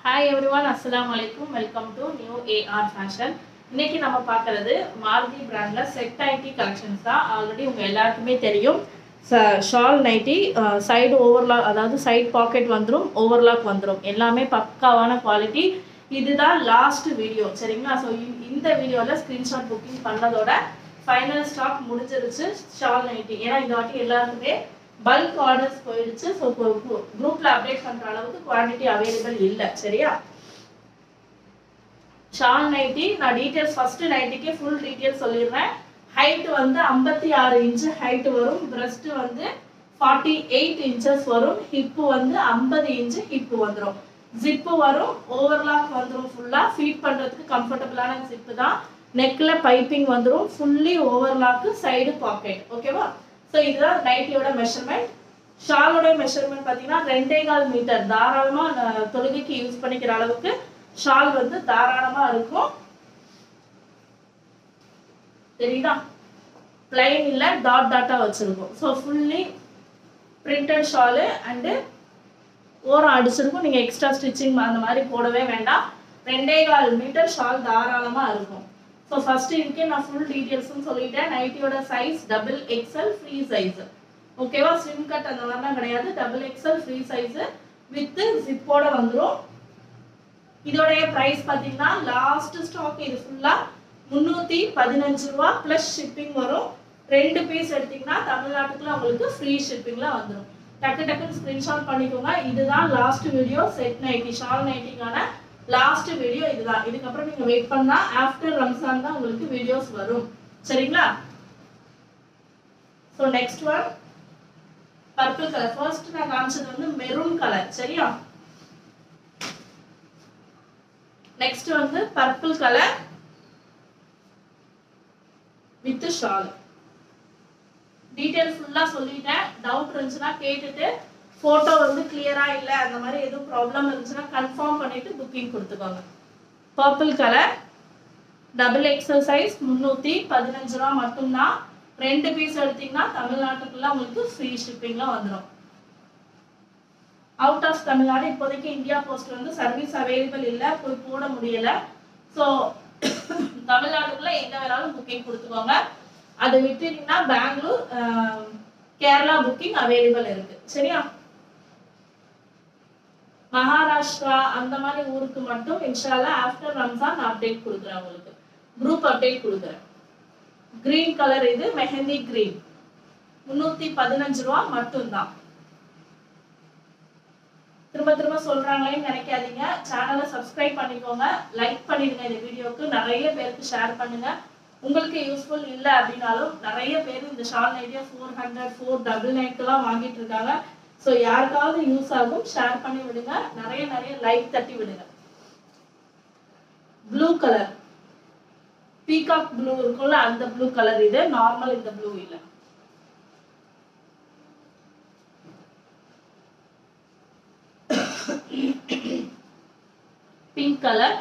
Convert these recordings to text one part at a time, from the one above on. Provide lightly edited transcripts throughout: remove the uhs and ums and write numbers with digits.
Hi everyone, Assalamu alaikum. Welcome to New AR Fashion. இன்னைக்கு நம்ம பார்க்கிறது மாருதி பிராண்ட்ல செட் நைட்டி கலெக்ஷன்ஸ் தான். ஆல்ரெடி உங்க எல்லாருக்குமே தெரியும். ஷால் நைட்டி சைடு ஓவர்லாக், அதாவது சைடு பாக்கெட் வந்துரும், ஓவர்லாக் வந்துரும். எல்லாமே பக்காவான குவாலிட்டி. இதுதான் லாஸ்ட் வீடியோ, சரிங்களா? ஸோ இந்த வீடியோவில் ஸ்க்ரீன்ஷாட் புக்கிங் பண்ணதோட ஃபைனல் ஸ்டாக் முடிஞ்சிருச்சு ஷால் நைட்டி. ஏன்னா இந்த வாட்டி எல்லாருக்குமே பல்க் ஆர்டர்ஸ் போயிடுச்சு. ஸோ குரூப்ல அப்டேட் பண்ற அளவுக்கு குவான்டிட்டி அவைலபிள் இல்லை, சரியா? ஷால் நைட்டி நான் டீடைல்ஸ் ஃபர்ஸ்ட் நைட்டிக்கு ஃபுல் டீடைல்ஸ் சொல்லிடுறேன். ஹைட் வந்து 56 இன்ச் ஹைட் வரும், பிரஸ்ட் வந்து 48 இன்ச்சஸ் வரும், ஹிப் வந்து 50 இன்ச் ஹிப் வந்துடும், ஜிப்பு வரும், ஓவர்லாக் வந்துடும், ஃபுல்லா ஃபீட் பண்றதுக்கு கம்ஃபர்டபுளான ஜிப்பு தான். நெக்ல பைப்பிங் வந்துடும், ஃபுல்லி ஓவர்லாக், சைடு பாக்கெட். ஓகேவா? ஸோ இதுதான் நைட்டியோட மெஷர்மெண்ட். ஷாலோட மெஷர்மெண்ட் பார்த்தீங்கன்னா 2.25 மீட்டர் தாராளமாக தொழுகைக்கு யூஸ் பண்ணிக்கிற அளவுக்கு ஷால் வந்து தாராளமாக இருக்கும். தெரியுதா? பிளைன் இல்லை, டாட் டாட்டா வச்சிருக்கும். So fully printed shawl and ஓரம் அடிச்சிருக்கும். நீங்கள் எக்ஸ்ட்ரா ஸ்டிச்சிங் அந்த மாதிரி போடவே வேண்டாம். 2.25 மீட்டர் ஷால் தாராளமாக இருக்கும். ஸோ ஃபர்ஸ்ட் இதுக்கே நான் ஃபுல் டீட்டெயில்ஸும் சொல்லிட்டேன். நைட்டியோட சைஸ் XXL ஃப்ரீ சைஸ். ஓகேவா? ஸ்லிம் கட் அந்த மாதிரிலாம் கிடையாது. XXL ஃப்ரீ சைஸ் வித் ஜிப்போட வந்துடும். இதோடைய ப்ரைஸ் பார்த்தீங்கன்னா லாஸ்ட் ஸ்டாக் இது ஃபுல்லா 315 ரூபா ப்ளஸ் ஷிப்பிங் வரும். 2 பீஸ் எடுத்தீங்கன்னா தமிழ்நாட்டுக்குள்ள உங்களுக்கு ஃப்ரீ ஷிப்பிங்ல வந்துடும். டக்குன்னு ஸ்கிரீன்ஷாட் பண்ணிக்கோங்க. இதுதான் last video. Set nighty shawl நைட்டிக்கான லாஸ்ட் வீடியோ இதுதான். இதுக்கப்புறம் நீங்க வெயிட் பண்ணா ஆஃப்டர் ரம்ஜான் தான் உங்களுக்கு வீடியோஸ் வரும், சரிங்களா? So next one purple colour. First நான் காமிச்சது வந்து மெரூன் கலர், சரியா? நெக்ஸ்ட் வந்து purple colour with shawl. Detail ஃபுல்லா சொல்லிட்டேன். டவுட் இருந்துச்சுன்னா கேட்டுட்டு, போட்டோ வந்து கிளியரா இல்ல அந்த மாதிரி எதுவும் ப்ராப்ளம் இருந்துச்சுன்னா கன்ஃபார்ம் பண்ணிட்டு புக்கிங் கொடுத்துக்கோங்க. பர்பிள் கலர் XXL சைஸ் 315 ரூபா மட்டும்தான். 2 பீஸ் எடுத்தீங்கன்னா தமிழ்நாட்டுக்குள்ள உங்களுக்கு ஃப்ரீ ஷிப்பிங்ல வந்துடும். அவுட் ஆஃப் தமிழ்நாடு இப்போதைக்கு இந்தியா போஸ்ட் வந்து சர்வீஸ் அவைலபிள் இல்லை, போய் போட முடியல. ஸோ தமிழ்நாட்டுக்குள்ள எங்க வேணாலும் புக்கிங் கொடுத்துக்கோங்க. அதை விட்டுட்டீங்கன்னா பெங்களூர், கேரளா புக்கிங் அவைலபிள் இருக்கு, சரியா? மகாராஷ்டிரா அந்த மாதிரி ஊருக்கு மட்டும் இன்ஷால்லா ஆஃப்டர் ரம்ஜான் நான் அப்டேட் கொடுக்குறேன், உங்களுக்கு குரூப் அப்டேட் கொடுக்குறேன். கிரீன் கலர் இது மெஹந்தி கிரீன் 315 ரூபா மட்டும்தான். திரும்ப சொல்றாங்களேன்னு நினைக்காதீங்க. சேனலை சப்ஸ்கிரைப் பண்ணிக்கோங்க, லைக் பண்ணிடுங்க. இந்த வீடியோக்கு நிறைய பேருக்கு ஷேர் பண்ணுங்க. உங்களுக்கு யூஸ்ஃபுல் இல்லை அப்படின்னாலும் நிறைய பேர் இந்த ஷால் நைட்டியா 400 499 வாங்கிட்டு இருக்காங்க. ஸோ யாருக்காவது யூஸ் ஆகும், ஷேர் பண்ணி விடுங்க. நிறைய லைக் தட்டி விடுங்க. ப்ளூ கலர் பீகாக் ப்ளூ இருக்கும்ல, அந்த ப்ளூ கலர் இது. நார்மல் இந்த ப்ளூ இல்ல. பிங்க் கலர்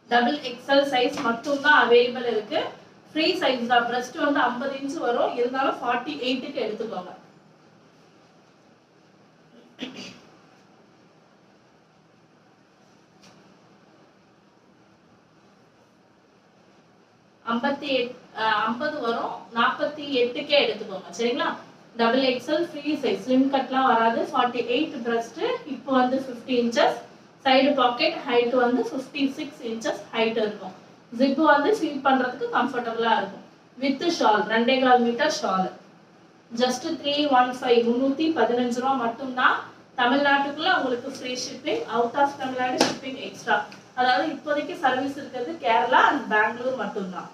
XXL சைஸ் மட்டும் தான் அவைலபிள் இருக்கு. ஃப்ரீ சைஸ் தான். பிரஸ்ட் வந்து 50 இன்ச் வரும், இருந்தாலும் 48க்கு எடுத்துக்கோங்க. ஐம்பது வரும், 48க்கே எடுத்துக்கோங்க, சரிங்களா? XXL free size. ஸ்லிம் கட்லாம் வராது. 48 பிரஸ்ட், இப்போ வந்து 50 இன்ச்சஸ், சைடு பாக்கெட், ஹைட் வந்து 56 இன்ச்சஸ் ஹைட் இருக்கும். ஜிப்பு வந்து ஃபீல் பண்றதுக்கு கம்ஃபர்டபுளா இருக்கும். With shawl 2.25 metre shawl. Just 315 ரூபா மட்டும்தான். தமிழ்நாட்டுக்குள்ள உங்களுக்கு free shipping. Out of Tamil Nadu shipping extra. அதாவது இப்போதைக்கு சர்வீஸ் இருக்கிறது கேரளா அண்ட் பெங்களூர் மட்டும்தான்.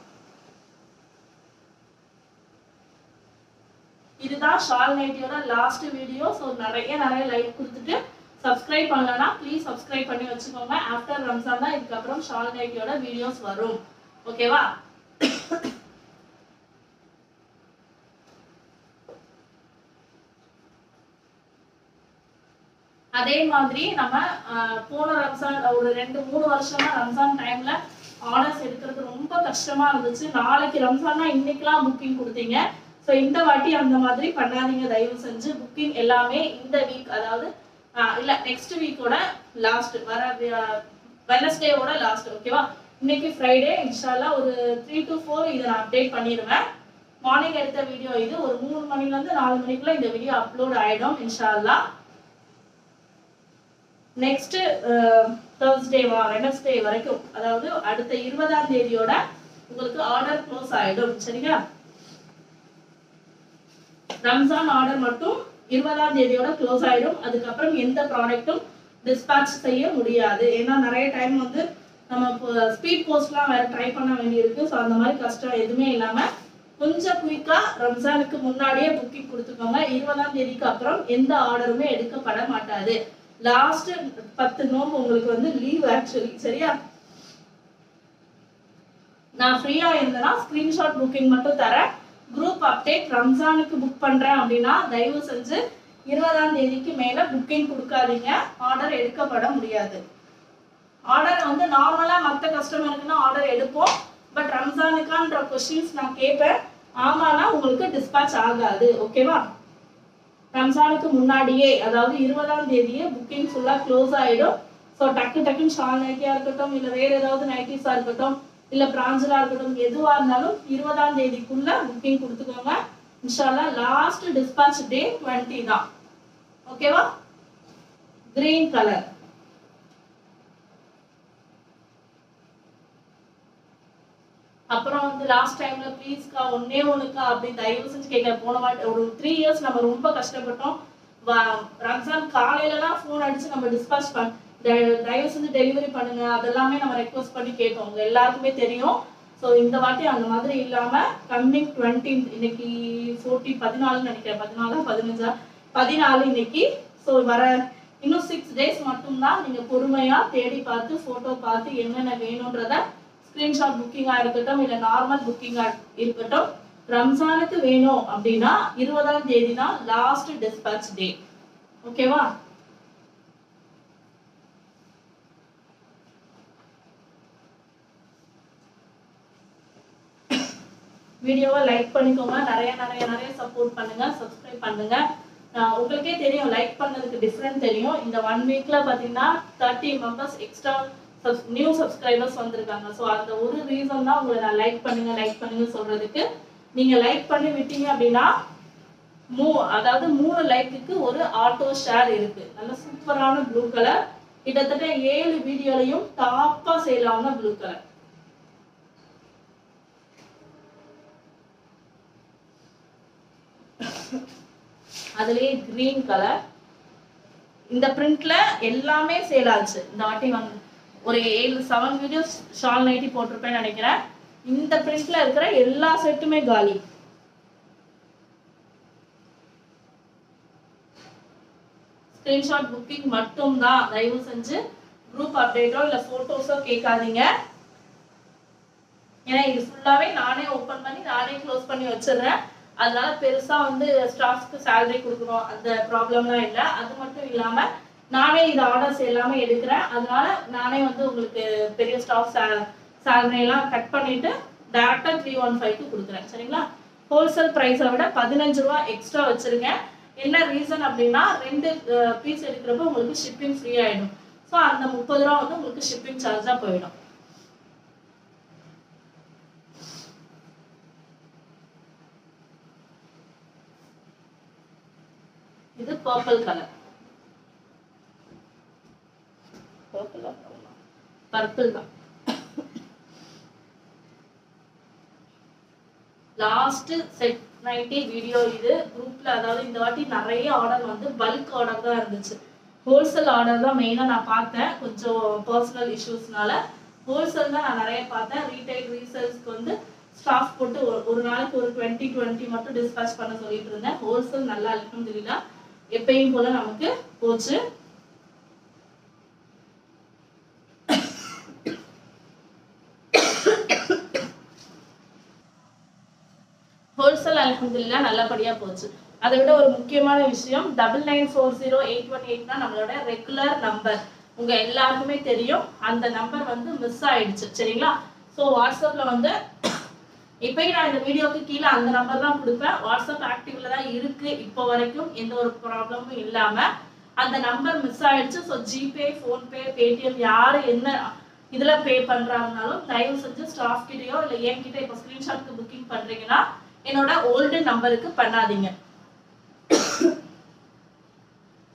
இதுதான் ஷால் நைட்டியோட லாஸ்ட் வீடியோ. ஸோ நிறைய லைக் கொடுத்துட்டு சப்ஸ்கிரைப் பண்ணலன்னா ப்ளீஸ் சப்ஸ்கிரைப் பண்ணி வச்சுக்கோங்க. ஆஃப்டர் ரம்ஜான் தான் இதுக்கப்புறம் ஷால் நைட்டியோட வீடியோஸ் வரும், ஓகேவா? அதே மாதிரி நம்ம போன ரம்ஜான் ஒரு 2-3 வருஷமா ரம்ஜான் டைம்ல ஆர்டர்ஸ் எடுக்கிறது ரொம்ப கஷ்டமா இருந்துச்சு. நாளைக்கு ரம்ஜான்னா இன்னைக்கெல்லாம் புக்கிங் கொடுத்தீங்க. ஸோ இந்த வாட்டி அந்த மாதிரி பண்ணாதீங்க தயவு செஞ்சு. புக்கிங் எல்லாமே இந்த வீக், அதாவது இல்லை நெக்ஸ்ட் வீக்கோட லாஸ்ட், வர வெனஸ்டேவோட லாஸ்ட். ஓகேவா? இன்னைக்கு ஃப்ரைடே, இன்ஷால்லா ஒரு 3 to 4 இதை நான் அப்டேட் பண்ணிடுவேன். மார்னிங் எடுத்த வீடியோ இது, ஒரு 3 மணிலேருந்து 4 மணிக்குள்ள இந்த வீடியோ அப்லோட் ஆகிடும் இன்ஷால்லா. நெக்ஸ்ட் தேர்ஸ்டேவா வெனஸ்டே வரைக்கும், அதாவது அடுத்த 20ஆம் தேதியோட உங்களுக்கு ஆர்டர் க்ளோஸ் ஆயிடும். சரிங்களா? ரம்ஜான் ஆர்டர் மட்டும் 20ஆம் தேதியோட க்ளோஸ் ஆயிடும். அதுக்கப்புறம் எந்த ப்ராடக்ட்டும் டிஸ்பேட்ச் செய்ய முடியாது. ஏன்னா நிறைய டைம் வந்து நம்ம ஸ்பீட் போஸ்ட்லாம் வேற ட்ரை பண்ண வேண்டியிருக்கு. ஸோ அந்த மாதிரி கஷ்டம் எதுவுமே இல்லாம கொஞ்சம் குயிக்கா ரம்ஜானுக்கு முன்னாடியே புக்கிங் கொடுத்துக்கோங்க. 20ஆம் தேதிக்கு அப்புறம் எந்த ஆர்டருமே எடுக்கப்பட மாட்டாது. லாஸ்ட் 10 நோம்பு உங்களுக்கு வந்து லீவ் ஆக்சுவலி. சரியா? நான் ஃப்ரீயா இருந்தேன்னா ஸ்கிரீன்ஷாட் புக்கிங் மட்டும் தரேன். குரூப் அப்டேட் ரம்ஜானுக்கு புக் பண்றேன் அப்படின்னா தயவு செஞ்சு 20ஆம் தேதிக்கு மேல புக்கிங் கொடுக்காதீங்க. ஆர்டர் எடுக்கப்பட முடியாது. ஆர்டர் வந்து நார்மலா மற்ற கஸ்டமருக்குன்னா ஆர்டர் எடுப்போம். பட் ரம்ஜானுக்கான்ற கொஸ்டின்ஸ் நான் கேட்பேன். ஆமானா உங்களுக்கு டிஸ்பேட்ச் ஆகாது. ஓகேவா? ரம்ஜானுக்கு முன்னாடியே, அதாவது 20ஆம் தேதியே புக்கிங் ஃபுல்லா க்ளோஸ் ஆயிடும். ஸோ டக்குன்னு ஷால் நைட்டியா இருக்கட்டும், இல்லை வேற ஏதாவது நைட்டிஸா இருக்கட்டும், இல்ல பிராஞ்சலா இருக்கட்டும், எதுவா இருந்தாலும் 20ஆம் தேதிக்குள்ள புக்கிங் கொடுத்துக்கோங்க. இன்ஷால்லா லாஸ்ட் டிஸ்பேட்ச் டே 20 தான். ஓகேவா? Green colour. அப்புறம் வந்து லாஸ்ட் டைம்ல ப்ளீஸ்க்கா ஒன்னே ஒண்ணுக்கா அப்படி தயவு செஞ்சு கேட்க. போன வாட்டி ஒரு 3 இயர்ஸ் நம்ம ரொம்ப கஷ்டப்பட்டோம். ரம்ஜான் காலையிலலாம் ஃபோன் அடிச்சு நம்ம டிஸ்பேட்ச் தயவு செஞ்சு டெலிவரி பண்ணுங்க, அதெல்லாமே நம்ம ரெக்வஸ்ட் பண்ணி கேட்டோம். உங்க எல்லாருக்குமே தெரியும். ஸோ இந்த வாட்டி அந்த மாதிரி இல்லாம கம்மிங் 20, இன்னைக்கு 14 நினைக்கிறேன், 14 15 இன்னைக்கு. ஸோ வர இன்னும் 6 days மட்டும்தான். நீங்க பொறுமையா தேடி பார்த்து போட்டோ பார்த்து என்னென்ன வேணும்ன்றத ஸ்கிரீன்ஷாட் புக்கிங்கா இருக்கட்டும், இல்ல நார்மல் புக்கிங்கா இருக்கட்டும், ரம்ஜானுக்கு வேணும் அப்படின்னா 20ஆம் தேதி தான் லாஸ்ட் டிஸ்பேட்ச் டே. ஓகேவா? வீடியோவை லைக் பண்ணிக்கோங்க. நிறைய சப்போர்ட் பண்ணுங்க, சப்ஸ்கிரைப் பண்ணுங்க. உங்களுக்கே தெரியும் லைக் பண்ணதுக்கு டிஃபரெண்ட் தெரியும். இந்த 1 வீக்ல பாத்தீங்கன்னா 30 மெம்பர்ஸ் எக்ஸ்ட்ரா நியூ சப்ஸ்கிரைபர்ஸ் வந்திருக்காங்க. ஸோ அந்த ஒரு ரீசன் தான் உங்களை நான் லைக் பண்ணுங்க சொல்றதுக்கு. நீங்க லைக் பண்ணி விட்டீங்க அப்படின்னா அதாவது 3 லைக்குக்கு ஒரு ஆட்டோ ஷேர் இருக்கு. நல்ல சூப்பரான ப்ளூ கலர், கிட்டத்தட்ட 7 வீடியோலையும் டாப்பா சேல் ஆன ப்ளூ கலர். அதுலயே கிரீன் கலர். இந்த பிரிண்ட்ல எல்லாமே சேல் ஆச்சு. இந்த வாட்டி வந்து ஒரு 7 வீடியோஸ் ஷால் நைட்டி போட்டிருப்பேன்னு நினைக்கிறேன். இந்த பிரிண்ட்ல இருக்கிற எல்லா செட்டுமே காலி. ஸ்கிரீன்ஷாட் புக்கிங் மட்டும் தான். தயவு செஞ்சு குரூப் அப்டேட்டோ இல்ல போட்டோஸோ கேட்காதீங்க. ஏன்னா இது ஃபுல்லாவே நானே ஓபன் பண்ணி நானே க்ளோஸ் பண்ணி வச்சிடுறேன். அதனால பெருசா வந்து ஸ்டாஃப்க்கு சேலரி கொடுக்கணும் அந்த ப்ராப்ளம்லாம் இல்லை. அது மட்டும் இல்லாம நானே இது ஆர்டர்ஸ் எல்லாமே எடுக்கிறேன். அதனால நானே வந்து உங்களுக்கு பெரிய ஸ்டாஃப் சேலரி எல்லாம் கட் பண்ணிட்டு டைரக்டா 315க்கு கொடுக்குறேன். சரிங்களா? ஹோல்சேல் பிரைஸை விட 15 ரூபா எக்ஸ்ட்ரா வச்சிருங்க. என்ன ரீசன் அப்படின்னா 2 பீஸ் எடுக்கிறப்ப உங்களுக்கு ஷிப்பிங் ஃப்ரீ ஆயிடும். ஸோ அந்த 30 ரூபா வந்து உங்களுக்கு ஷிப்பிங் சார்ஜா போயிடும். இது பர்பிள் கலர். பர்பிள் தான். லாஸ்ட் செட் நைட்டி வீடியோ இது குரூப்ல. அதாவது இந்த வாட்டி நிறைய ஆர்டர் வந்து பல்க் ஆர்டர் தான் இருந்துச்சு. ஹோல்சேல் ஆர்டர் தான் மெயினா நான் பார்த்தேன். கொஞ்சம் பர்சனல் இஷ்யூஸ்னால ஹோல்சேல் தான் நான் நிறைய பார்த்தேன். ரீட்டைல் ரீசேல்ஸ்க்கு வந்து ஸ்டாஃப் போட்டு ஒரு நாளைக்கு ஒரு 20 மட்டும் டிஸ்பேட்ச் பண்ண சொல்லிட்டு இருந்தேன். ஹோல்சேல் நல்லா அல்ஹம்துலில்லாஹ் எப்பயும் போல நமக்கு போச்சு. ஹோல்சேல் அல்ஹம்துலில்லாஹ் நல்லபடியா போச்சு. அதை விட ஒரு முக்கியமான விஷயம் 99408118 நம்மளோட ரெகுலர் நம்பர். உங்க எல்லாருக்குமே தெரியும் அந்த நம்பர் வந்து மிஸ் ஆயிடுச்சு. சரிங்களா? ஸோ வாட்ஸ்அப்ல வந்து இப்பயும் நான் இந்த வீடியோக்கு கீழே அந்த நம்பர் தான் கொடுப்பேன். வாட்ஸ்அப் ஆக்டிவ்ல தான் இருக்கு இப்போ வரைக்கும், எந்த ஒரு ப்ராப்ளமும் இல்லாம. அந்த நம்பர் மிஸ் ஆயிடுச்சு. ஸோ ஜிபே, ஃபோன்பே, பேடிஎம் யாரு என்ன இதுல பே பண்றாங்கனாலும் தயவு செஞ்சு ஸ்டாஃப் கிட்டயோ இல்லை என்கிட்ட இப்போ ஸ்கிரீன்ஷாட்க்கு புக்கிங் பண்றீங்கன்னா என்னோட ஓல்டு நம்பருக்கு பண்ணாதீங்க.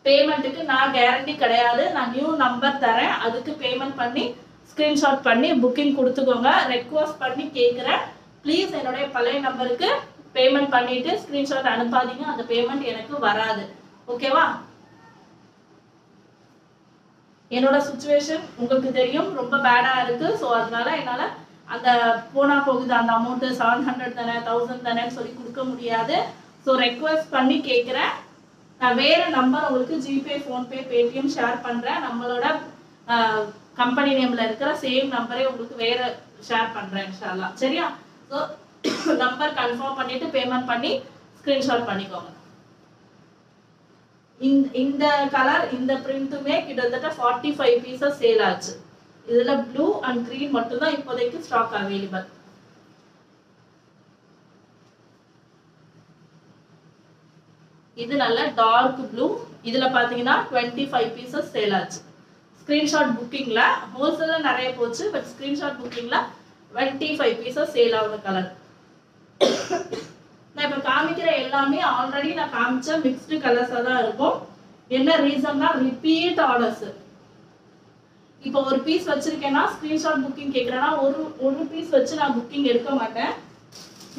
பேமெண்ட்டுக்கு நான் கேரண்டி கிடையாது. நான் நியூ நம்பர் தரேன், அதுக்கு பேமெண்ட் பண்ணி ஸ்கிரீன்ஷாட் பண்ணி புக்கிங் கொடுத்துக்கோங்க. ரெக்வஸ்ட் பண்ணி கேட்குறேன், ப்ளீஸ் என்னுடைய பழைய நம்பருக்கு பேமெண்ட் பண்ணிட்டு ஸ்கிரீன்ஷாட் அனுப்பாதீங்க. அந்த பேமெண்ட் எனக்கு வராது. ஓகேவா? என்னோட சுச்சுவேஷன் உங்களுக்கு தெரியும், ரொம்ப பேடா இருக்கு. ஸோ அதனால என்னால் அந்த போனா போகுது அந்த அமௌண்ட்டு 700 தானே 1000 தானேன்னு சொல்லி கொடுக்க முடியாது. ஸோ ரெக்வஸ்ட் பண்ணி கேட்குறேன். நான் வேற நம்பர் உங்களுக்கு ஜிபே, ஃபோன்பே, பேடிஎம் ஷேர் பண்றேன். நம்மளோட கம்பெனி நேம்ல இருக்கிற சேம் நம்பரே உங்களுக்கு வேற ஷேர் பண்றேன் இன்ஷால்லா. சரியா? ஸோ நம்பர் கன்ஃபார்ம் பண்ணிட்டு பேமெண்ட் பண்ணி ஸ்கிரீன்ஷாட் பண்ணிக்கோங்க. இந்த கலர் இந்த பிரிண்ட்டுமே கிட்டத்தட்ட 45 பீசஸ் சேல் ஆச்சு. இதுல ப்ளூ அண்ட் கிரீன் மட்டும் தான் இப்போதைக்கு ஸ்டாக் அவைலபிள். இது நல்ல டார்க் ப்ளூ. இதுல பாத்தீங்கன்னா 25 பீசஸ் சேல் ஆச்சு. ஸ்கிரீன்ஷாட் புக்கிங்ல ஹோல்சேல்ல நிறைய போச்சு, பட் ஸ்கிரீன்ஷாட் புக்கிங்ல 25 பீசஸ் சேல் ஆகுற கலர். நான் இப்ப காமிக்கிற எல்லாமே ஆல்ரெடி நான் காமிச்ச மிக்ஸ்டு கலர்ஸா தான் இருக்கும். என்ன ரீசன்னா ரிப்பீட் ஆர்டர்ஸ். இப்போ ஒரு பீஸ் வச்சிருக்கேன்னா ஸ்கிரீன்ஷாட் புக்கிங் கேட்கறேன்னா ஒரு பீஸ் வச்சு நான் புக்கிங் எடுக்க மாட்டேன்.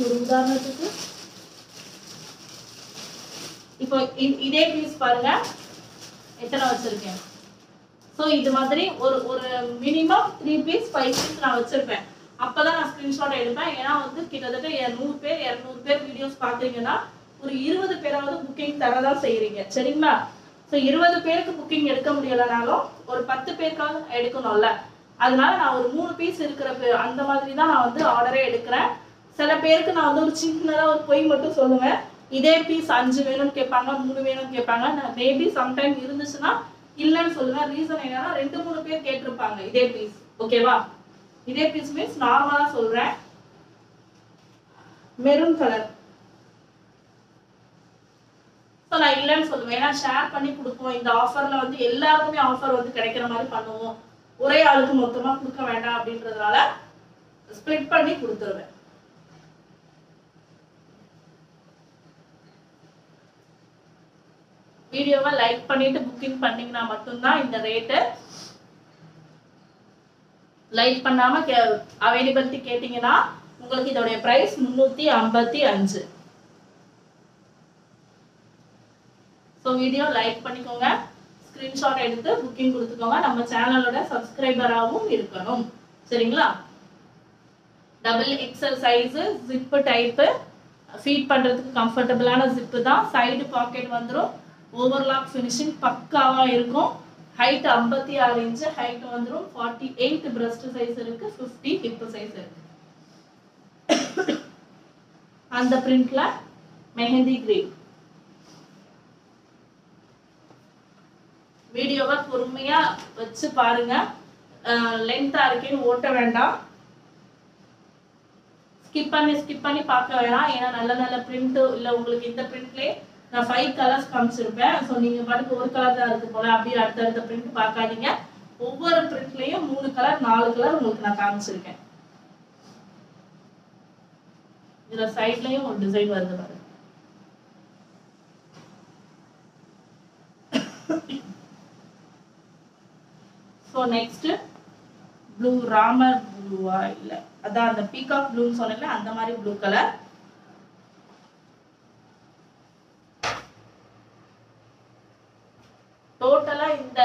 ஒரு உதாரணத்துக்கு இப்போ இதே பீஸ் பாருங்க எத்தனை வச்சிருக்கேன். ஸோ இது மாதிரி ஒரு மினிமம் 3 பீஸ் 5 பீஸ் நான் வச்சிருப்பேன். அப்பதான் நான் ஸ்கிரீன்ஷாட் எடுப்பேன். ஏன்னா வந்து கிட்டத்தட்ட 100 பேர் 200 பேர் வீடியோஸ் பாத்தீங்கன்னா ஒரு 20 பேராவது புக்கிங் தரதான் செய்யறீங்க. சரிங்களா? ஸோ 20 பேருக்கு புக்கிங் எடுக்க முடியலனாலும் ஒரு 10 பேருக்காவது எடுக்கணும்ல. அதனால நான் ஒரு 3 பீஸ் இருக்கிற அந்த மாதிரி தான் நான் வந்து ஆர்டரே எடுக்கிறேன். சில பேருக்கு நான் வந்து ஒரு சின்னதா ஒரு பொய் மட்டும் சொல்லுவேன். இதே பீஸ் 5 வேணும்னு கேட்பாங்க, 3 வேணும்னு கேட்பாங்க. நான் மேபி சம்டைம் இருந்துச்சுன்னா இல்லைன்னு சொல்லுவேன். ரீசன் என்னன்னா 2-3 பேர் கேட்டிருப்பாங்க இதே பீஸ். ஓகேவா? இதே பீஸ் மீன்ஸ் நார்மலா சொல்றேன். Maroon colour. ஸோ நான் இல்லைன்னு சொல்லுவேன். ஏன்னா ஷேர் பண்ணி கொடுப்போம். இந்த ஆஃபர்ல வந்து எல்லாருக்குமே ஆஃபர் வந்து கிடைக்கிற மாதிரி பண்ணுவோம். ஒரே ஆளுக்கு மொத்தமா கொடுக்க வேண்டாம் அப்படின்றதுனால ஸ்ப்ளிட் பண்ணி கொடுத்துருவேன். வீடியோவை லைக் பண்ணிட்டு புக்கிங் பண்ணீங்கன்னா மட்டும்தான் இந்த ரேட்டு. லைக் பண்ணாம அவைலபிலிட்டி கேட்டீங்கன்னா உங்களுக்கு இதோடைய பிரைஸ் 355. ஸோ வீடியோ லைக் பண்ணிக்கோங்க, ஸ்கிரீன்ஷாட் எடுத்து புக்கிங் கொடுத்துக்கோங்க. நம்ம சேனலோட சப்ஸ்கிரைபராகவும் இருக்கணும். சரிங்களா? Double XL size, zip type, feed பண்றதுக்கு கம்ஃபர்டபுளான ஜிப்பு தான். சைடு பாக்கெட் வந்துடும். ஓவர்லாக் ஃபினிஷிங் பக்காவா இருக்கும். ஹைட் 56 இன்ச் ஹைட் வந்துடும். 48 பிரஸ்ட் சைஸ் இருக்கு, 50 ஹிப் சைஸ் இருக்கு. அந்த பிரிண்ட்ல மெஹந்தி கிரீன். வீடியோவை பொறுமையா வச்சு பாருங்க. லென்த்தா இருக்கேன்னு ஓட்ட வேண்டாம். ஸ்கிப் பண்ணி பார்க்க வேணாம். ஏன்னா நல்ல நல்ல பிரிண்ட் இல்ல உங்களுக்கு இந்த பிரிண்ட்லயே நான் 5 கலர்ஸ் காமிச்சிருப்பேன். ஸோ நீங்க பாட்டுக்கு ஒரு கலர் தான் இருக்கு போல அப்படியே அடுத்த பிரிண்ட் பார்க்காதீங்க. ஒவ்வொரு பிரிண்ட்லயும் 3 கலர் 4 கலர் உங்களுக்கு நான் காமிச்சிருக்கேன். இதுல சைட்லயும் ஒரு டிசைன் வருது பாருங்க. ஸோ நெக்ஸ்ட் ப்ளூ, ராமர் ப்ளூவா இல்ல அதான் அந்த பீகாக் ப்ளூன்னு சொன்னேன்ல அந்த மாதிரி ப்ளூ கலர். டோட்டலா இந்த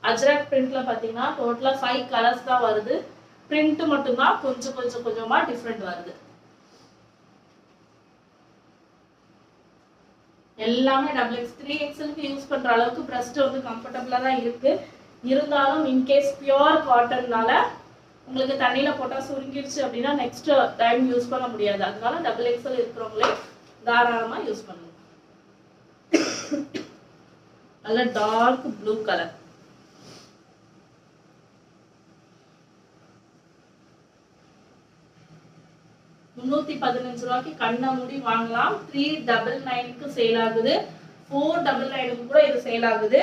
அஜ்ரக் பிரிண்ட்ல பாத்தீங்கன்னா டோட்டலா 5 கலர்ஸ் தான் வருது. பிரிண்ட் மட்டும் தான் கொஞ்சமா டிஃபரெண்ட் வருது. எல்லாமே XXL 3XLக்கு யூஸ் பண்ற அளவுக்கு பிரஸ்ட் வந்து கம்ஃபர்டபுளா தான் இருக்கு. இருந்தாலும் இன்கேஸ் பியூர் காட்டன்னால உங்களுக்கு தண்ணியில போட்டா சுருங்கிடுச்சு அப்படின்னா நெக்ஸ்ட் டைம் யூஸ் பண்ண முடியாது. அதனால XXL இருக்கிறவங்களே தாராளமா யூஸ் பண்ணுங்க. நல்ல டார்க் ப்ளூ கலர். 315 ரூபாய்க்கு கண்ண மூடி வாங்கலாம். 399க்கு சேல் ஆகுது. 499க்கு கூட இது சேல் ஆகுது.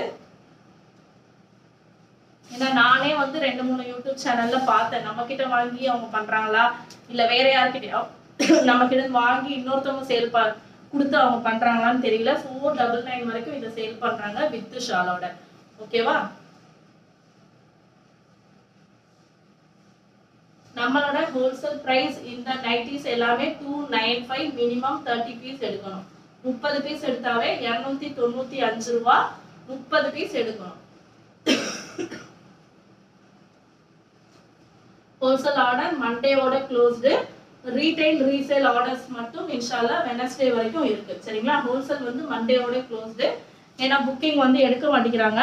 ஏன்னா நானே வந்து 2-3 யூடியூப் சேனல்ல பார்த்தேன். நம்ம கிட்ட வாங்கி அவங்க பண்றாங்களா இல்ல வேற யார்கிட்டயும் நம்ம கிட்ட வாங்கி இன்னொருத்தவங்க சேல் கொடுத்து அவங்க பண்றாங்களான்னு தெரியல. 499 வரைக்கும் இதை சேல் பண்றாங்க வித் ஷாலோட. ஓகேவா? நம்மளோட ஹோல்சேல் பிரைஸ் இந்த நைட்டிஸ் எல்லாமே 295. மினிமம் 30 பீஸ் எடுக்கணும். 30 பீஸ் எடுத்தாவே 295 ரூபாய். 30 பீஸ் எடுக்கணும். ஹோல்சேல் ஆர்டர் மண்டேவோட க்ளோஸ்டு. ரீட்டைல் ரீசேல் ஆர்டர்ஸ் மட்டும் இன்ஷால்லா வெனஸ்டே வரைக்கும் இருக்கு. சரிங்களா? ஹோல்சேல் வந்து மண்டேவோட க்ளோஸ்டு. ஏன்னா புக்கிங் வந்து எடுக்க மாட்டேங்கிறாங்க.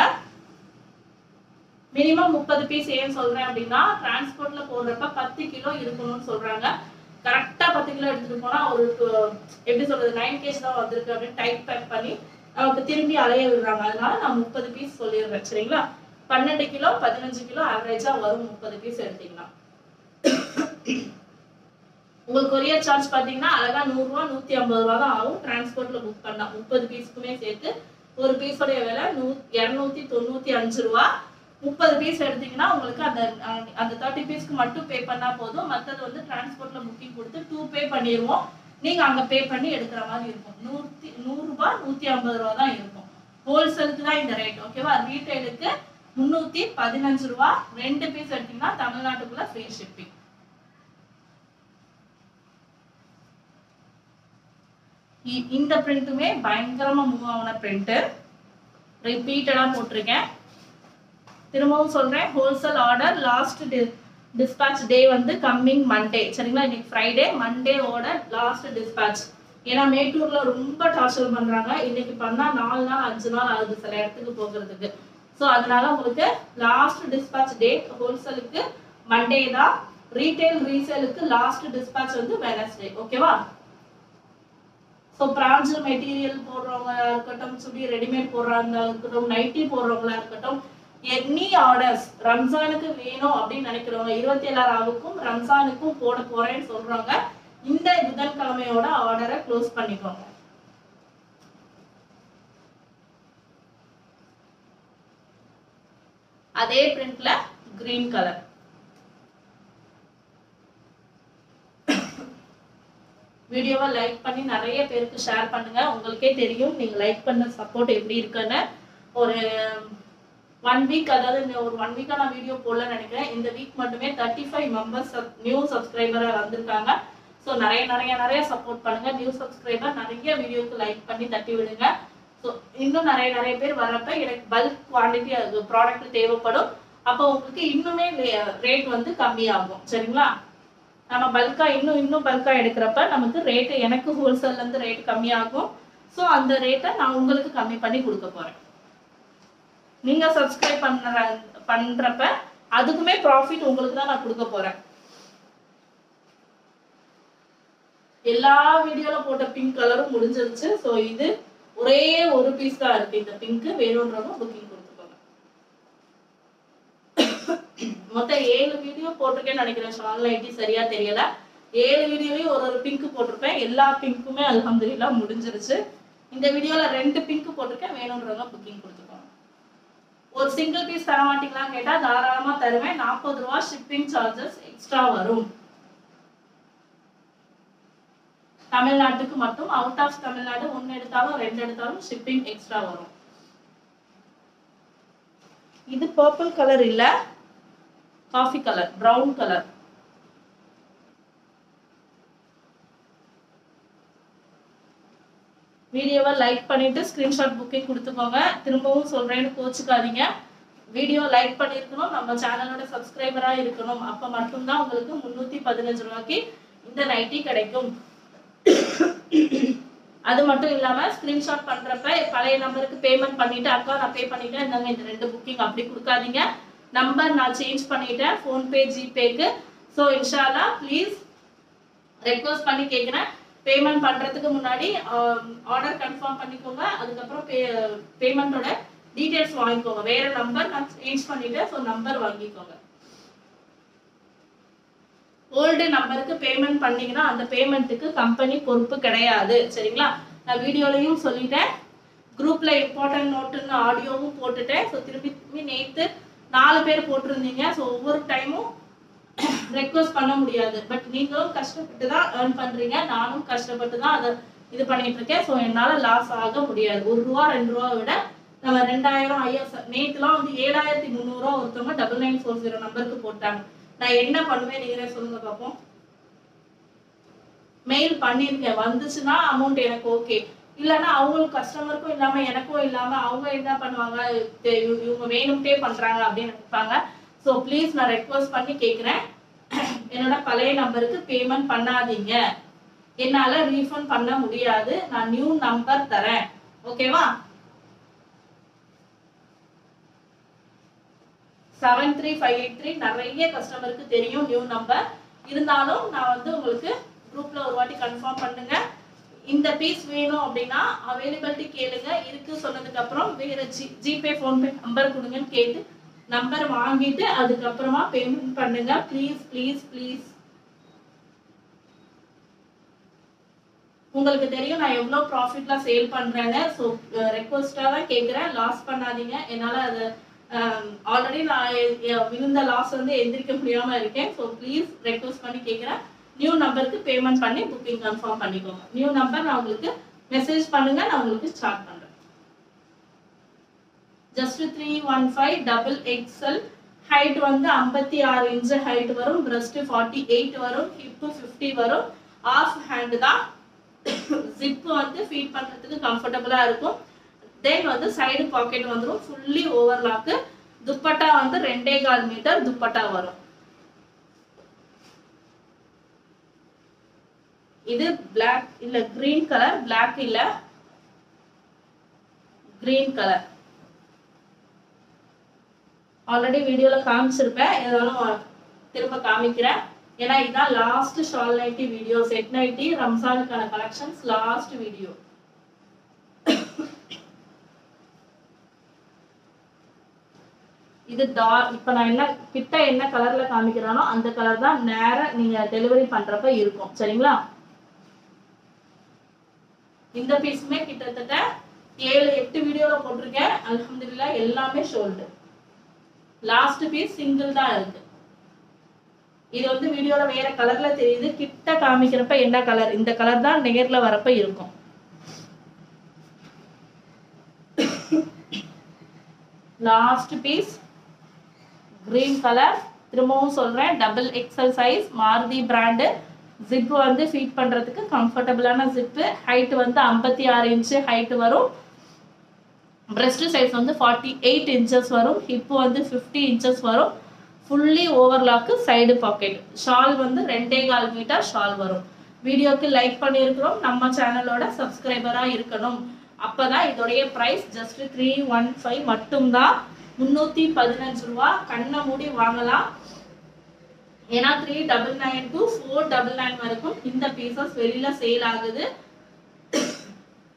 மினிமம் 30 பீஸ் ஏன் சொல்றேன் அப்படின்னா டிரான்ஸ்போர்ட்ல போடுறப்ப 10 கிலோ இருக்கணும்னு சொல்றாங்க. கரெக்டா 10 கிலோ எடுத்துட்டு போனா ஒரு எப்படி சொல்றது 9 kg தான் வந்திருக்கு அப்படின்னு டைட் பேக் பண்ணி நமக்கு திரும்பி அலைய விடுறாங்க. அதனால நான் 30 பீஸ் சொல்லிடுறேன். சரிங்களா? 12 கிலோ 15 கிலோ ஆவரேஜா வரும் 30 பீஸ் எடுத்தீங்கன்னா. உங்களுக்கு கொரியர் சார்ஜ் பாத்தீங்கன்னா அழகா 100 ரூபா 150 ரூபா தான் ஆகும். டிரான்ஸ்போர்ட்ல புக் பண்ணா 30 பீஸ்க்குமே சேர்த்து ஒரு பீஸோடைய விலை 295 ரூபா. 30 பீஸ் எடுத்தீங்கன்னா உங்களுக்கு அந்த 30 பீஸ்க்கு மட்டும் பே பண்ணா போதும். மற்றது வந்து டிரான்ஸ்போர்ட்ல புக்கிங் கொடுத்து 2 பே பண்ணிடுவோம். நீங்க அங்க பே பண்ணி எடுக்கிற மாதிரி இருக்கும். 100 ரூபாய் 150 ரூபா தான் இருக்கும். ஹோல்சேலுக்கு தான் இந்த ரேட். ஓகேவா? ரீட்டைலுக்கு 315 ரூபா. 2 பீஸ் எடுத்தீங்கன்னா தமிழ்நாட்டுக்குள்ள ஃப்ரீ ஷிப்பிங். இந்த பிரிண்ட்டுமே பயங்கரமா மூவ் ஆன பிரிண்ட். ரிப்பீட்டடா போட்டிருக்கேன். திரும்பவும் சொல்றேன், ஹோல்சேல் ஆர்டர் லாஸ்ட் டிஸ்பேட்ச் டே வந்து கம்மிங் மண்டே. சரிங்களா? இன்னைக்கு ஃப்ரைடே, மண்டேவோட லாஸ்ட் டிஸ்பேட்ச். ஏன்னா மேட்டூர்ல ரொம்ப டார்ச்சர் பண்றாங்க. இன்னைக்கு பண்ணா 4 நாள் 5 நாள் ஆகுது சில இடத்துக்கு போகிறதுக்கு. ஸோ அதனால உங்களுக்கு லாஸ்ட் டிஸ்பேட்ச் டேட் ஹோல்சேலுக்கு மண்டே தான். ரீட்டைல் ரீசேலுக்கு லாஸ்ட் டிஸ்பேட்ச் வந்து வெனஸ்டே. ஓகேவா? ஸோ பிரான்ஜல் மெட்டீரியல் போடுறவங்களா இருக்கட்டும், சுடி ரெடிமேட் போடுறவங்களா இருக்கட்டும், நைட்டி போடுறவங்களா இருக்கட்டும், எனி ஆர்டர்ஸ் ரம்ஜானுக்கு வேணும் அப்படின்னு நினைக்கிறவங்க 27ஆவுக்கும் ரம்ஜானுக்கும் போட போறேன்னு சொல்றவங்க இந்த புதன்கிழமையோட ஆர்டரை க்ளோஸ் பண்ணிக்கோங்க. அதே பிரிண்ட்ல கிரீன் கலர். வீடியோவை லைக் பண்ணி நிறைய பேருக்கு ஷேர் பண்ணுங்க. உங்களுக்கே தெரியும் நீங்க லைக் பண்ண சப்போர்ட் எப்படி இருக்குன்னு. ஒரு 1 வீக், அதாவது ஒரு 1 வீக்கா நான் வீடியோ போடலன்னு நினைக்கிறேன். இந்த வீக் மட்டுமே 35 மெம்பர்ஸ் நியூ சப்ஸ்கிரைபரா வந்திருக்காங்க. ஸோ நிறைய சப்போர்ட் பண்ணுங்க. நியூ சப்ஸ்கிரைபர் நிறைய வீடியோக்கு லைக் பண்ணி தட்டி விடுங்க. ஸோ இன்னும் நிறைய பேர் வரப்ப எனக்கு பல்க் குவான்டிட்டி ப்ராடக்ட் தேவைப்படும். அப்போ உங்களுக்கு இன்னுமே ரேட் வந்து கம்மியாகும். சரிங்களா? நம்ம பல்கா இன்னும் பல்கா எடுக்கிறப்ப நமக்கு ரேட்டு, எனக்கு ஹோல்சேல்ல இருந்து ரேட் கம்மியாகும். ஸோ அந்த ரேட்டை நான் உங்களுக்கு கம்மி பண்ணி கொடுக்க போறேன். நீங்க சப்ஸ்கிரைப் பண்றப்ப அதுக்குமே ப்ராஃபிட் உங்களுக்கு தான் நான் கொடுக்க போறேன். எல்லா வீடியோல போட்ட பிங்க் கலரும் முடிஞ்சிருச்சு. ஸோ இது ஒரே ஒரு பீஸ் தான் இருக்கு. இந்த பிங்க் வேணும்ன்றவங்க புக்கிங் கொடுத்துக்கோங்க. மொத்தம் 7 வீடியோ போட்டிருக்கேன்னு நினைக்கிறேன். ஷால் நைட்டி சரியா தெரியல. 7 வீடியோலயும் ஒரு பிங்க் போட்டிருப்பேன். எல்லா பிங்க்குமே அல்ஹம்துலில்லாஹ் முடிஞ்சிருச்சு. இந்த வீடியோல 2 பிங்க் போட்டிருக்கேன். வேணும்ன்றவங்க புக்கிங் கொடுத்துக்கோங்க. ஒரு சிங்கிள் பீஸ் தர மாட்டீங்களான்னு கேட்டா தாராளமா தருவேன். 40 ரூபா ஷிப்பிங் சார்ஜஸ் எக்ஸ்ட்ரா வரும். தமிழ்நாட்டுக்கு மட்டும். அவுட் ஆஃப் தமிழ்நாடு 1 எடுத்தாலும் 2 எடுத்தாலும் ஷிப்பிங் எக்ஸ்ட்ரா வரும். இது பர்பிள் கலர் இல்ல, காஃபி கலர், பிரவுன் கலர். வீடியோவை லைக் பண்ணிட்டு ஸ்கிரீன்ஷாட் புக்கிங் கொடுத்துக்கோங்க. திரும்பவும் சொல்றேன்னு கோச்சுக்காதீங்க. வீடியோ லைக் பண்ணிருக்கணும், நம்ம சேனலோட சப்ஸ்கிரைபரா இருக்கணும். அப்ப மட்டும்தான் உங்களுக்கு 315 ரூபாய்க்கு இந்த நைட்டி கிடைக்கும். அது மட்டும் இல்லாம ஸ்கிரீன்ஷாட் பண்றப்ப பழைய நம்பருக்கு பேமெண்ட் பண்ணிட்டு அக்கா நான் பே பண்ணிட்டேன் இந்தாங்க இந்த 2 புக்கிங் அப்படி கொடுக்காதீங்க. நம்பர் நான் சேஞ்ச் பண்ணிட்டேன் ஃபோன்பே ஜிபேக்கு. ஸோ இன்ஷால்லா ப்ளீஸ் ரெக்வஸ்ட் பண்ணி கேட்குறேன், பேமெண்ட் பண்றதுக்கு முன்னாடி ஆர்டர் கன்ஃபார்ம் பண்ணிக்கோங்க. அதுக்கப்புறம் பேமெண்டோட டீடைல்ஸ் வாங்கிக்கோங்க. வேற நம்பர் நான் சேஞ்ச் பண்ணிட்டேன், ஸோ நம்பர் வாங்கிக்கோங்க. ஓல்டு நம்பருக்கு பேமெண்ட் பண்ணீங்கன்னா அந்த பேமெண்ட்டுக்கு கம்பெனி பொறுப்பு கிடையாது. சரிங்களா? நான் வீடியோலையும் சொல்லிட்டேன், குரூப்ல இம்பார்ட்டன்ட் நோட்டுன்னு ஆடியோவும் போட்டுட்டேன். ஸோ திரும்பி நேற்று 4 பேர் போட்டிருந்தீங்க. ஸோ ஒவ்வொரு டைமும் ரெக்வஸ்ட் பண்ண முடியாது. பட் நீங்களும் கஷ்டப்பட்டு தான் ஏர்ன் பண்றீங்க, நானும் கஷ்டப்பட்டு தான் அதை இது பண்ணிட்டு இருக்கேன். ஸோ என்னால் லாஸ் ஆக முடியாது. 1 ரூபா 2 ரூபா விட நம்ம 2000 5000 நேற்றுலாம் வந்து 7300 ஒருத்தவங்க 9940 நம்பருக்கு போட்டாங்க. நான் என்ன பண்ணுவேன் நீங்களே சொல்லுங்க பார்ப்போம். மெயில் பண்ணியிருக்கேன், வந்துச்சுன்னா அமௌண்ட் எனக்கு ஓகே, இல்லைன்னா அவங்களுக்கு கஸ்டமருக்கும் இல்லாம எனக்கும் இல்லாம அவங்க என்ன பண்ணுவாங்க, இவங்க வேணும்ட்டே பண்றாங்க அப்படின்னு நினைப்பாங்க. ஸோ ப்ளீஸ் நான் ரெக்வஸ்ட் பண்ணி கேட்குறேன், என்னோட பழைய நம்பருக்கு பேமெண்ட் பண்ணாதீங்க. என்னால ரீஃபண்ட் பண்ண முடியாது, நான் நியூ நம்பர் தரேன். ஓகேவா? 73583 நிறைய கஸ்டமருக்கு தெரியும் நியூ நம்பர். இருந்தாலும் நான் வந்து உங்களுக்கு குரூப்ல ஒரு வாட்டி கன்ஃபார்ம் பண்ணுங்க. இந்த பீஸ் வேணும் அப்படின்னா அவைலபிலிட்டி கேளுங்க. இருக்கு சொன்னதுக்கு அப்புறம் வேற ஜிபே ஃபோன்பே நம்பர் கொடுங்கன்னு கேட்டு நம்பர் வாங்கிட்டு அதுக்கப்புறமா பேமெண்ட் பண்ணுங்க. Please please please. உங்களுக்கு தெரியும் நான் எவ்வளோ ப்ராஃபிட்ல சேல் பண்றேன்னு. ஸோ ரெக்வஸ்டாக தான் கேட்குறேன், லாஸ் பண்ணாதீங்க. என்னால் அது ஆல்ரெடி நான் விழுந்த லாஸ் வந்து எந்திரிக்க முடியாம இருக்கேன். ஸோ ப்ளீஸ் ரெக்வஸ்ட் பண்ணி கேட்குறேன், நியூ நம்பருக்கு பேமெண்ட் பண்ணி புக்கிங் கன்ஃபார்ம் பண்ணிக்கோங்க. நியூ நம்பர் நான் உங்களுக்கு மெசேஜ் பண்ணுங்க, நான் உங்களுக்கு ஸ்டார்ட் பண்றேன். ஜஸ்ட் 315 டபுள் எக்ஸ்எல், ஹைட் வந்து 56 இன்ச் ஹைட் வரும், பிரஸ்ட் 48 வரும், ஹிப் 50 வரும், ஆஃப் ஹேண்ட் தான். ஜிப் வந்து ஃபீட் பண்றதுக்கு கம்ஃபர்டபுளா இருக்கும். தென் வந்து சைடு பாக்கெட் வந்துடும், ஃபுல்லி ஓவர்லாக்கு. துப்பட்டா வந்து 2.25 மீட்டர் துப்பட்டா வரும். இது பிளாக் இல்ல கிரீன் கலர், பிளாக் இல்ல கிரீன் கலர். ஆல்ரெடி வீடியோல காமிச்சிருப்பேன், இருந்தாலும் திரும்ப காமிக்கிறேன். ஏன்னா இதுதான் last shawl nighty video. Set nighty ரம்ஜானுக்கான கலெக்ஷன்ஸ் லாஸ்ட் வீடியோ. இது இப்ப நான் என்ன கிட்ட என்ன கலர்ல காமிக்கிறானோ அந்த கலர் தான் நேரா நீங்க டெலிவரி பண்றப்ப இருக்கும். சரிங்களா? இந்த பீஸுமே கிட்டத்தட்ட 7-8 வீடியோல போட்டிருக்கேன். அல்ஹம்துலில்லாஹ் எல்லாமே ஷோல்டு. லாஸ்ட் பீஸ் சிங்கிள் தான் இருக்கு. இது வந்து வீடியோல வேற கலர்ல தெரியுது, கிட்ட காமிக்கிறப்ப என்ன கலர், இந்த கலர் தான் நேர்ல வரப்ப இருக்கும். Last piece green colour. திரும்பவும் சொல்றேன், double XL size, Maruti brand. Zip வந்து ஃபீட் பண்றதுக்கு கம்ஃபர்டபுளான ஜிப்பு. ஹைட் வந்து 56 இன்ச் ஹைட் வரும். பிரஸ்ட் சைஸ் வந்து 48 இன்ச்சஸ் வரும். ஹிப் வந்து 50 இன்ச்சஸ் வரும். Fully overlock, side pocket. Shawl வந்து 2.25 மீட்டர் ஷால் வரும். வீடியோக்கு லைக் பண்ணியிருக்கிறோம், நம்ம சேனலோட சப்ஸ்கிரைபரா இருக்கணும். அப்பதான் இதோடைய பிரைஸ் ஜஸ்ட் 315 மட்டும்தான். 315 ரூபா. கண்ணை மூடி வாங்கலாம். ஏன்னா 399 to 499 வரைக்கும் இந்த பீசஸ் வெளியில சேல் ஆகுது.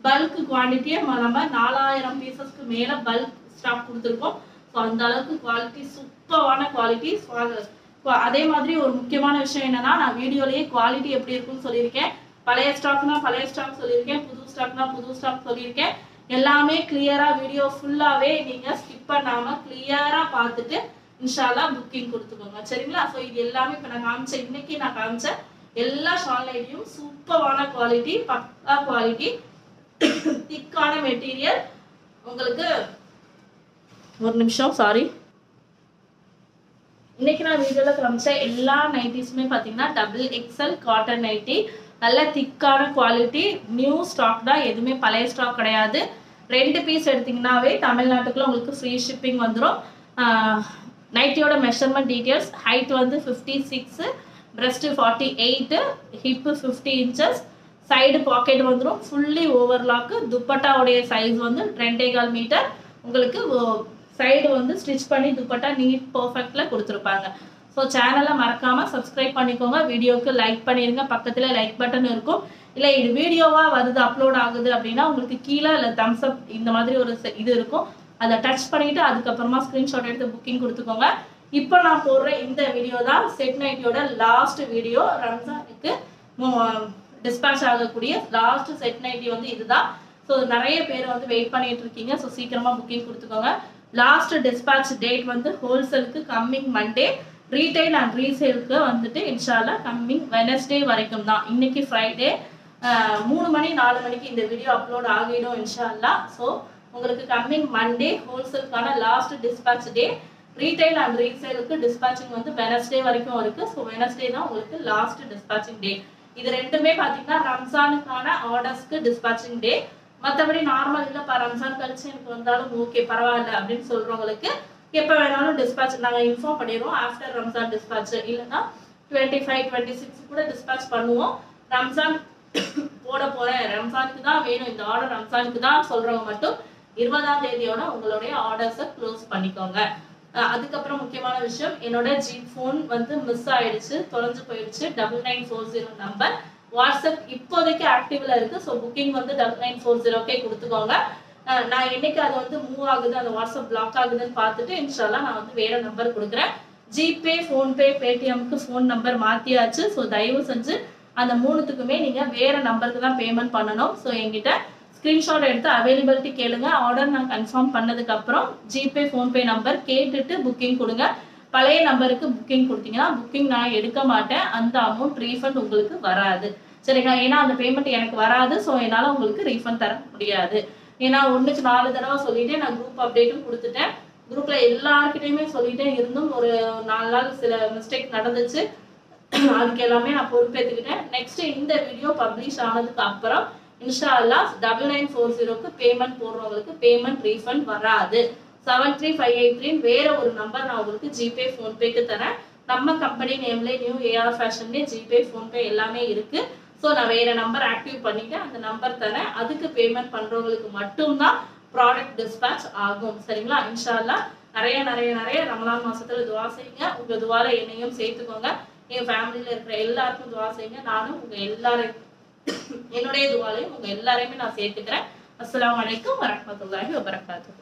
பல்க் குவான்டிட்டியை நம்ம 4000 பீசஸ்க்கு மேல பல்க் ஸ்டாக் கொடுத்துருக்கோம். ஸோ அந்த அளவுக்கு குவாலிட்டி சூப்பரான குவாலிட்டி. அதே மாதிரி ஒரு முக்கியமான விஷயம் என்னன்னா, நான் வீடியோலயே குவாலிட்டி எப்படி இருக்குன்னு சொல்லியிருக்கேன். பழைய ஸ்டாக்னா பழைய ஸ்டாக் சொல்லியிருக்கேன், புது ஸ்டாக்னா புது ஸ்டாக் சொல்லியிருக்கேன். எல்லாமே கிளியரா வீடியோ ஃபுல்லாவே நீங்க ஸ்கிப் பண்ணாம கிளியரா பார்த்துட்டு இன்ஷால்லா புக்கிங் கொடுத்துக்கோங்க. சரிங்களா? ஸோ இது எல்லாமே இப்போ நான் காமிச்ச இன்னைக்கு நான் காமிச்ச எல்லா ஷால் நைட்டியும் சூப்பரான குவாலிட்டி, பக்கா குவாலிட்டி, திக்கான மெட்டீரியல். உங்களுக்கு ஒரு நிமிஷம், சாரி. இன்னைக்கு நான் வீடியோல காமிச்ச எல்லா நைட்டிஸுமே பார்த்தீங்கன்னா டபுள் எக்ஸ்எல் காட்டன் நைட்டி. நல்ல திக்கான குவாலிட்டி, நியூ ஸ்டாக் தான், எதுவுமே பழைய ஸ்டாக் கிடையாது. 2 பீஸ் எடுத்தீங்கன்னாவே தமிழ்நாட்டுக்குள்ள உங்களுக்கு ஃப்ரீ ஷிப்பிங் வந்துடும். நைட்டியோட மெஷர்மெண்ட் டீட்டெயில்ஸ். ஹைட் வந்து 56, breast 48, hip 50 inches, side pocket வந்துடும், ஃபுல்லி ஓவர்லாக்கு. துப்பட்டாவுடைய சைஸ் வந்து 2.25 மீட்டர். உங்களுக்கு சைடு வந்து ஸ்டிச் பண்ணி துப்பட்டா நீட் பர்ஃபெக்ட்ல கொடுத்துருப்பாங்க. ஸோ சேனலை மறக்காம சப்ஸ்கிரைப் பண்ணிக்கோங்க. வீடியோக்கு லைக் பண்ணிருங்க, பக்கத்துல லைக் பட்டன் இருக்கும். இல்லை இது வீடியோவா வருது, அப்லோட் ஆகுது அப்படின்னா உங்களுக்கு கீழே இல்லை தம்ஸ் அப் இந்த மாதிரி ஒரு இது இருக்கும். அதை டச் பண்ணிட்டு அதுக்கப்புறமா ஸ்கிரீன்ஷாட் எடுத்து புக்கிங் கொடுத்துக்கோங்க. இப்போ நான் போடுற இந்த வீடியோ தான் செட் நைட்டியோட லாஸ்ட் வீடியோ. ரம்ஜானுக்கு டிஸ்பேச் ஆகக்கூடிய லாஸ்ட் செட் நைட்டி வந்து இதுதான். ஸோ நிறைய பேர் வந்து வெயிட் பண்ணிட்டு இருக்கீங்க. ஸோ சீக்கிரமா புக்கிங் கொடுத்துக்கோங்க. லாஸ்ட் டிஸ்பேச் டேட் வந்து ஹோல்சேலுக்கு கம்மிங் மண்டே, ரீட்டைல் அண்ட் ரீசேலுக்கு வந்துட்டு இன்ஷால்லா கம்மிங் வெனஸ்டே வரைக்கும் தான். இன்னைக்கு ஃப்ரைடே 3 மணி 4 மணிக்கு இந்த வீடியோ அப்லோட் ஆகிடும் இன்ஷால்லா. ஸோ உங்களுக்கு கம்மிங் மண்டே ஹோல்சேலுக்கான last dispatch day, retail and ரீசேலுக்கு டிஸ்பேச்சிங் வந்து வெனஸ்டே வரைக்கும் இருக்கு. ஸோ வெனஸ்டே தான் உங்களுக்கு லாஸ்ட் டிஸ்பேச்சிங் டே. இது ரெண்டுமே பார்த்தீங்கன்னா ரம்ஜானுக்கான ஆர்டர்ஸ்க்கு டிஸ்பேச்சிங் டே. மற்றபடி நார்மல் இல்லைப்பா ரம்ஜான் கழிச்சு எனக்கு வந்தாலும் ஓகே பரவாயில்ல அப்படின்னு சொல்றவங்களுக்கு எப்போ வேணாலும் டிஸ்பேச் நாங்கள் இன்ஃபார்ம் பண்ணிடுவோம். ஆஃப்டர் ரம்ஜான் டிஸ்பேச் இல்லைன்னா 25, 26 கூட டிஸ்பேச் பண்ணுவோம். ரம்ஜான் போட போறேன், ரம்ஜானுக்கு தான் வேணும் இந்த ஆர்டர், ரம்ஜானுக்கு தான் சொல்றவங்க மட்டும் 20ஆம் தேதியோட உங்களுடைய ஆர்டர்ஸை க்ளோஸ் பண்ணிக்கோங்க. அதுக்கப்புறம் முக்கியமான விஷயம், என்னோட ஃபோன் வந்து மிஸ் ஆயிடுச்சு, தொலைஞ்சு போயிடுச்சு. 9940 நம்பர் வாட்ஸ்அப் இப்போதைக்கு ஆக்டிவ்ல இருக்கு. ஸோ புக்கிங் வந்து 9940 கொடுத்துக்கோங்க. நான் என்னைக்கு அது வந்து மூவ் ஆகுது, அந்த வாட்ஸ்அப் பிளாக் ஆகுதுன்னு பார்த்துட்டு இன்ஷால்லா நான் வந்து வேற நம்பர் கொடுக்குறேன். ஜிபே, ஃபோன்பே, பேடிஎம்க்கு ஃபோன் நம்பர் மாத்தியாச்சு. ஸோ தயவு செஞ்சு அந்த 3த்துக்குமே நீங்க வேற நம்பருக்கு தான் பேமெண்ட் பண்ணணும். ஸோ என்கிட்ட ஸ்கிரீன்ஷாட் எடுத்து அவைலபிலிட்டி கேளுங்க. ஆர்டர் நான் கன்ஃபார்ம் பண்ணதுக்கு அப்புறம் ஜிபே, ஃபோன்பே நம்பர் கேட்டுட்டு புக்கிங் கொடுங்க. பழைய நம்பருக்கு புக்கிங் கொடுத்தீங்கன்னா புக்கிங் நான் எடுக்க மாட்டேன், அந்த அமௌண்ட் ரீஃபண்ட் உங்களுக்கு வராது. சரிங்களா? ஏன்னா அந்த பேமெண்ட் எனக்கு வராது. ஸோ என்னால் உங்களுக்கு ரீஃபண்ட் தர முடியாது. ஏன்னா 1க்கு 4 தடவை சொல்லிட்டேன், நான் குரூப் அப்டேட்டும் கொடுத்துட்டேன். குரூப்ல எல்லாருக்கிட்டையுமே சொல்லிட்டே இருந்தும் ஒரு 4 நாள் சில மிஸ்டேக் நடந்துச்சு. அதுக்கு எல்லாமே நான் பொறுப்பேற்றுக்கிட்டேன். நெக்ஸ்ட் இந்த வீடியோ பப்ளிஷ் ஆனதுக்கு அப்புறம் இன்ஷா அல்லாஹ் 9940க்கு பேமெண்ட் போடுறவங்களுக்கு பேமெண்ட் ரீஃபண்ட் வராது. 73583 வேற ஒரு நம்பர் நான் உங்களுக்கு ஜிபே, ஃபோன்பேக்கு தரேன். நம்ம கம்பெனி நேம்ல நியூ ஏஆர் ஃபேஷன்லேயே ஜிபே, ஃபோன்பே எல்லாமே இருக்கு. ஸோ நான் வேற நம்பர் ஆக்டிவ் பண்ணிட்டு அந்த நம்பர் தரேன். அதுக்கு பேமெண்ட் பண்றவங்களுக்கு மட்டும்தான் ப்ராடக்ட் டிஸ்பேச் ஆகும். சரிங்களா? இன்ஷா அல்லாஹ் நிறைய நிறைய நிறைய ரமலான் மாசத்துல துவா செய்யுங்க. உங்க துவால என்னையும் சேர்த்துக்கோங்க. என் ஃபேமிலியில இருக்கிற எல்லாருக்கும் துவா செய்யுங்க. நானும் உங்க எல்லாரையும் என்னுடைய துவாலையும் உங்க எல்லாரையுமே நான் சேர்த்துக்கிறேன். அஸ்ஸலாமு அலைக்கும் வரஹ்மத்துல்லாஹி வபரகாத்துஹு.